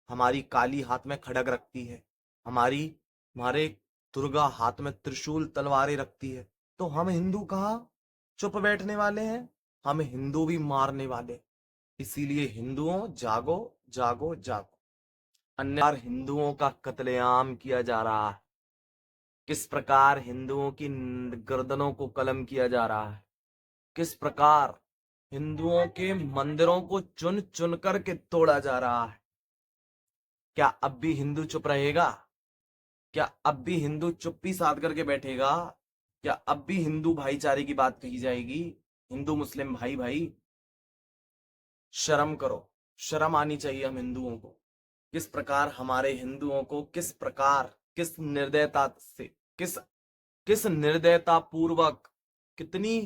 हमारी काली हाथ में खड्ग रखती है, हमारी हमारे दुर्गा हाथ में त्रिशूल तलवारें रखती है। तो हम हिंदू कहाँ चुप बैठने वाले हैं, हम हिंदू भी मारने वाले। इसीलिए हिंदुओं जागो, जागो, जागो। अन्य हिंदुओं का कत्लेआम किया जा रहा है, किस प्रकार हिंदुओं की गर्दनों को कलम किया जा रहा है, किस प्रकार हिंदुओं के मंदिरों को चुन चुन करके तोड़ा जा रहा है। क्या अब भी हिंदू चुप रहेगा? क्या अब भी हिंदू चुप्पी साध करके बैठेगा? क्या अब भी हिंदू भाईचारे की बात कही जाएगी? हिंदू मुस्लिम भाई भाई, शर्म करो, शर्म आनी चाहिए हम हिंदुओं को। किस प्रकार हमारे हिंदुओं को, किस प्रकार, किस निर्दयता से, किस किस निर्दयता पूर्वक, कितनी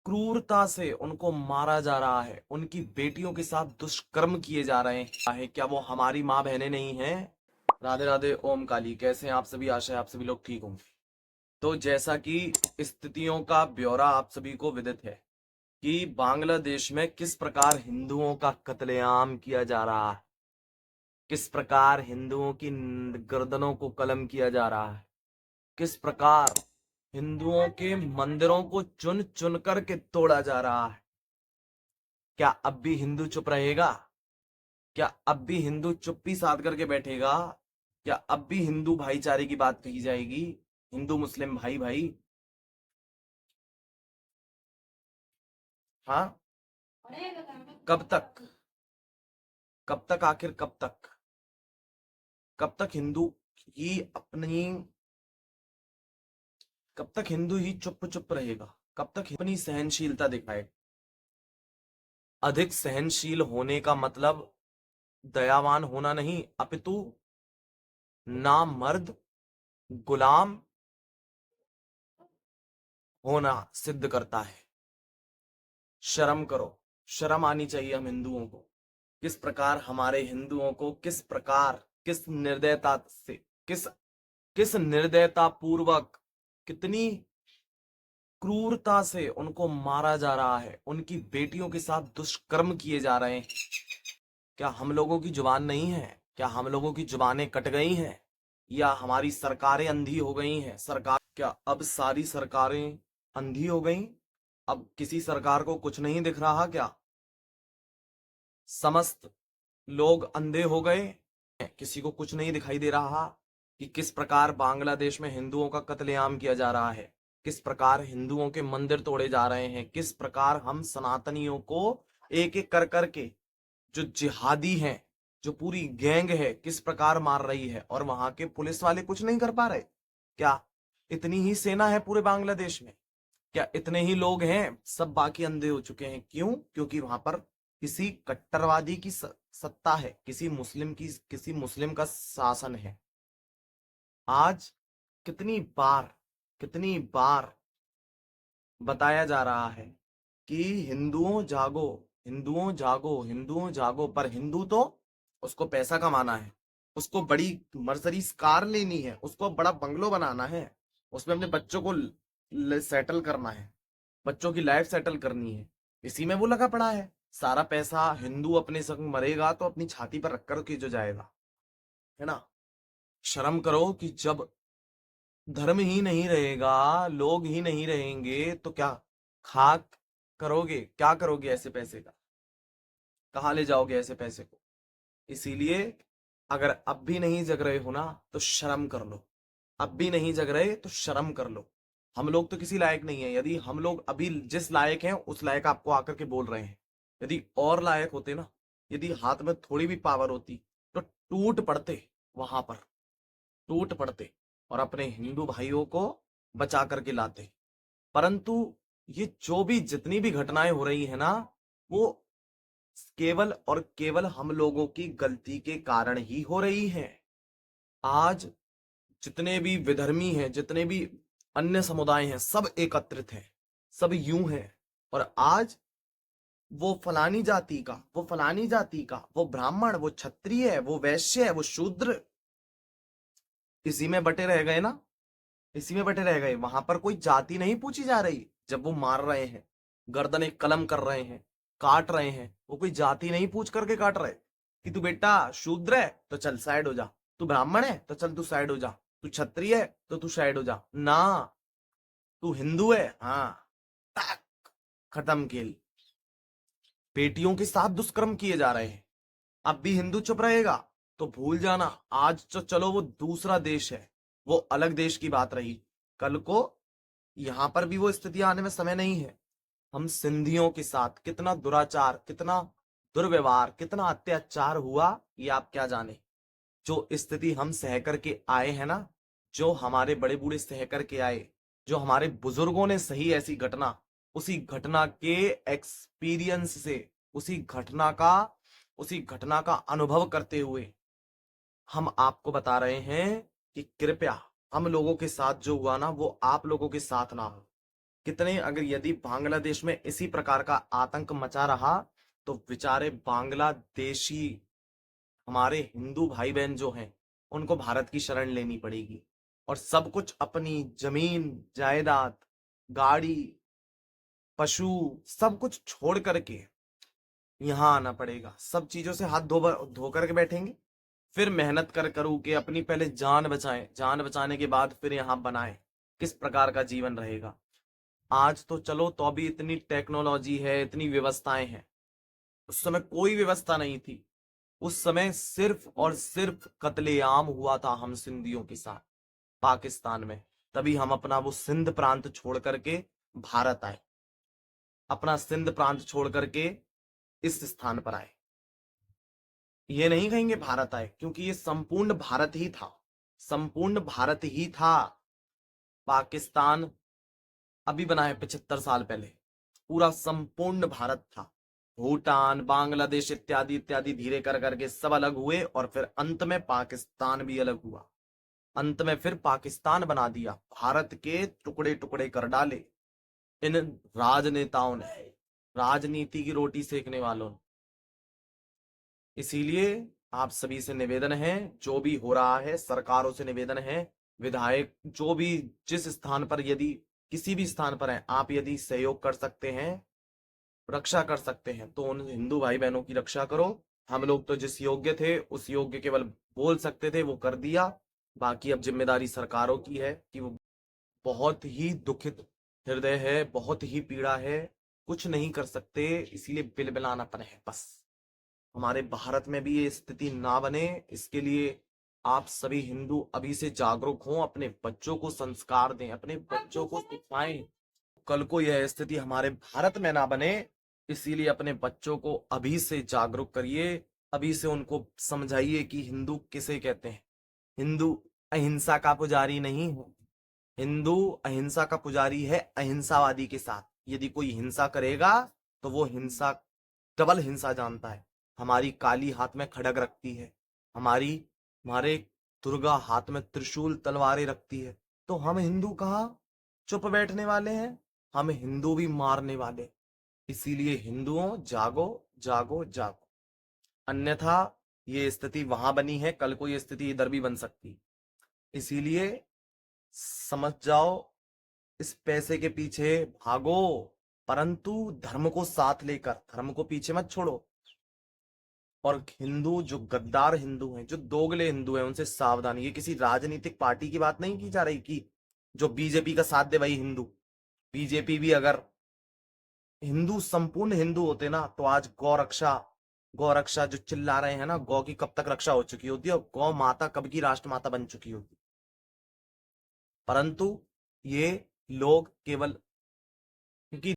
क्रूरता से उनको मारा जा रहा है, उनकी बेटियों के साथ दुष्कर्म किए जा रहे हैं। क्या वो हमारी माँ बहनें नहीं हैं? राधे राधे, ओम काली। कैसे हैं आप सभी? आशा है आप सभी लोग ठीक होंगे। तो जैसा कि स्थितियों का ब्यौरा आप सभी को विदित है कि बांग्लादेश में किस प्रकार हिंदुओं का कत्लेआम किया जा रहा है, किस प्रकार हिंदुओं की गर्दनों को कलम किया जा रहा है, किस प्रकार हिंदुओं के मंदिरों को चुन चुन करके तोड़ा जा रहा है। क्या अब भी हिंदू चुप रहेगा? क्या अब भी हिंदू चुप्पी साध करके बैठेगा? क्या अब भी हिंदू भाईचारे की बात कही जाएगी? हिंदू मुस्लिम भाई भाई, हाँ? कब तक? कब तक आखिर कब तक? कब तक हिंदू ही अपनी कब तक हिंदू ही चुप चुप रहेगा? कब तक अपनी सहनशीलता दिखाएगा? अधिक सहनशील होने का मतलब दयावान होना नहीं, अपितु नामर्द, गुलाम होना सिद्ध करता है। शर्म करो, शर्म आनी चाहिए हम हिंदुओं को। किस प्रकार हमारे हिंदुओं को, किस प्रकार, किस निर्दयता से, किस किस निर्दयता पूर्वक, कितनी क्रूरता से उनको मारा जा रहा है, उनकी बेटियों के साथ दुष्कर्म किए जा रहे हैं। क्या हम लोगों की जुबान नहीं है? क्या हम लोगों की जुबानें कट गई हैं? या हमारी सरकारें अंधी हो गई हैं? क्या अब सारी सरकारें अंधी हो गई? अब किसी सरकार को कुछ नहीं दिख रहा क्या? समस्त लोग अंधे हो गए? किसी को कुछ नहीं दिखाई दे रहा कि किस प्रकार बांग्लादेश में हिंदुओं का कत्लेआम किया जा रहा है, किस प्रकार हिंदुओं के मंदिर तोड़े जा रहे हैं, किस प्रकार हम सनातनियों को एक एक कर करके, जो जिहादी हैं, जो पूरी गैंग है, किस प्रकार मार रही है, और वहां के पुलिस वाले कुछ नहीं कर पा रहे? क्या इतनी ही सेना है पूरे बांग्लादेश में? क्या इतने ही लोग हैं? सब बाकी अंधे हो चुके हैं। क्यों? क्योंकि वहां पर किसी कट्टरवादी की सत्ता है, किसी मुस्लिम का शासन है। आज कितनी बार, कितनी बार बताया जा रहा है कि हिंदुओं जागो, हिंदुओं जागो, हिंदुओं जागो, पर हिंदू तो, उसको पैसा कमाना है, उसको बड़ी मर्सिडीज कार लेनी है, उसको बड़ा बंगलो बनाना है, उसमें अपने बच्चों को सेटल करना है, बच्चों की लाइफ सेटल करनी है। इसी में वो लगा पड़ा है। सारा पैसा हिंदू अपने संग मरेगा तो अपनी छाती पर रख कर के जो जाएगा, है ना? शर्म करो कि जब धर्म ही नहीं रहेगा, लोग ही नहीं रहेंगे, तो क्या खाक करोगे? क्या करोगे ऐसे पैसे का? कहाँ ले जाओगे ऐसे पैसे को? इसीलिए अगर अब भी नहीं जग रहे हो ना, तो शर्म कर लो। अब भी नहीं जग रहे तो शर्म कर लो। हम लोग तो किसी लायक नहीं है। यदि हम लोग अभी जिस लायक हैं उस लायक आपको आकर के बोल रहे हैं। यदि और लायक होते ना, यदि हाथ में थोड़ी भी पावर होती, तो टूट पड़ते, वहां पर टूट पड़ते और अपने हिंदू भाइयों को बचा करके लाते। परंतु ये जो भी जितनी भी घटनाएं हो रही है ना, वो केवल और केवल हम लोगों की गलती के कारण ही हो रही है। आज जितने भी विधर्मी हैं, जितने भी अन्य समुदाय हैं, सब एकत्रित हैं, सब यूं हैं। और आज वो फलानी जाति का, वो फलानी जाति का, वो ब्राह्मण, वो क्षत्रिय है, वो वैश्य है, वो शूद्र, इसी में बटे रह गए ना, इसी में बटे रह गए। वहां पर कोई जाति नहीं पूछी जा रही। जब वो मार रहे हैं, गर्दन एक कलम कर रहे हैं, काट रहे हैं, वो कोई जाति नहीं पूछ करके काट रहे। कि तू बेटा शूद्र है तो चल साइड हो जा, तू ब्राह्मण है तो चल तू साइड हो जा, तू क्षत्रिय है तो तू साइड हो जा ना, तू हिंदू है हाँ, टक, खत्म खेल। बेटियों के साथ दुष्कर्म किए जा रहे हैं, अब भी हिंदू चुप रहेगा तो भूल जाना, आज तो चलो वो दूसरा देश है, वो अलग देश की बात रही, कल को यहां पर भी वो स्थिति आने में समय नहीं है। हम सिंधियों के साथ कितना दुराचार, कितना दुर्व्यवहार, कितना अत्याचार हुआ ये आप क्या जाने। जो स्थिति हम सह करके आए हैं ना, जो हमारे बड़े बूढ़े सह करके आए, जो हमारे बुजुर्गों ने सही ऐसी घटना, उसी घटना के एक्सपीरियंस से, उसी घटना का अनुभव करते हुए हम आपको बता रहे हैं कि कृपया हम लोगों के साथ जो हुआ ना वो आप लोगों के साथ ना हो। कितने अगर यदि बांग्लादेश में इसी प्रकार का आतंक मचा रहा तो बेचारे बांग्लादेशी हमारे हिंदू भाई बहन जो हैं उनको भारत की शरण लेनी पड़ेगी, और सब कुछ अपनी जमीन जायदाद, गाड़ी, पशु, सब कुछ छोड़ करके यहाँ आना पड़ेगा। सब चीजों से हाथ धो धो करके बैठेंगे, फिर मेहनत कर करूँ कि अपनी पहले जान बचाएं, जान बचाने के बाद फिर यहाँ बनाए, किस प्रकार का जीवन रहेगा। आज तो चलो तो अभी इतनी टेक्नोलॉजी है, इतनी व्यवस्थाएं हैं, उस समय कोई व्यवस्था नहीं थी। उस समय सिर्फ और सिर्फ कत्लेआम हुआ था हम सिंधियों के साथ पाकिस्तान में, तभी हम अपना वो सिंध प्रांत छोड़ करके भारत आए, अपना सिंध प्रांत छोड़ करके इस स्थान पर आए। ये नहीं कहेंगे भारत आए, क्योंकि ये संपूर्ण भारत ही था, संपूर्ण भारत ही था। पाकिस्तान अभी बना है 75 साल पहले, पूरा संपूर्ण भारत था। भूटान, बांग्लादेश इत्यादि इत्यादि धीरे कर करके सब अलग हुए और फिर अंत में पाकिस्तान भी अलग हुआ। अंत में फिर पाकिस्तान बना दिया, भारत के टुकड़े टुकड़े कर डाले इन राजनेताओं ने, राजनीति की रोटी सेकने वालों ने। इसीलिए आप सभी से निवेदन है, जो भी हो रहा है सरकारों से निवेदन है, विधायक जो भी जिस स्थान पर यदि किसी भी स्थान पर है, आप यदि सहयोग कर सकते हैं, रक्षा कर सकते हैं तो उन हिंदू भाई बहनों की रक्षा करो। हम लोग तो जिस योग्य थे उस योग्य केवल बोल सकते थे, वो कर दिया। बाकी अब जिम्मेदारी सरकारों की है कि वो, बहुत ही दुखित हृदय है, बहुत ही पीड़ा है, कुछ नहीं कर सकते, इसीलिए बिलबिलानापन है बस। हमारे भारत में भी ये स्थिति ना बने, इसके लिए आप सभी हिंदू अभी से जागरूक हों, अपने बच्चों को संस्कार दें, अपने बच्चों को सिखाएं, कल को यह स्थिति हमारे भारत में ना बने। इसीलिए अपने बच्चों को अभी से जागरूक करिए, अभी से उनको समझाइए कि हिंदू किसे कहते हैं। हिंदू अहिंसा का पुजारी नहीं है, हिंदू अहिंसा का पुजारी है अहिंसावादी के साथ। यदि कोई हिंसा करेगा तो वो हिंसा डबल हिंसा जानता है। हमारी काली हाथ में खड़ग रखती है, हमारी हमारे दुर्गा हाथ में त्रिशूल तलवारें रखती है, तो हम हिंदू कहाँ चुप बैठने वाले हैं, हम हिंदू भी मारने वाले। इसीलिए हिंदुओं जागो, जागो, जागो, अन्यथा ये स्थिति वहां बनी है, कल को ये स्थिति इधर भी बन सकती। इसीलिए समझ जाओ, इस पैसे के पीछे भागो, परंतु धर्म को साथ लेकर, धर्म को पीछे मत छोड़ो। और हिंदू जो गद्दार हिंदू हैं, जो दोगले हिंदू हैं, उनसे सावधान। ये किसी राजनीतिक पार्टी की बात नहीं की जा रही कि जो बीजेपी का साथ दे वही हिंदू। बीजेपी भी अगर हिंदू संपूर्ण हिंदू होते ना तो आज गौ रक्षा जो चिल्ला रहे हैं ना, गौ की कब तक रक्षा हो चुकी होती है और गौ माता कब की राष्ट्रमाता बन चुकी होती। परंतु ये लोग केवल, क्योंकि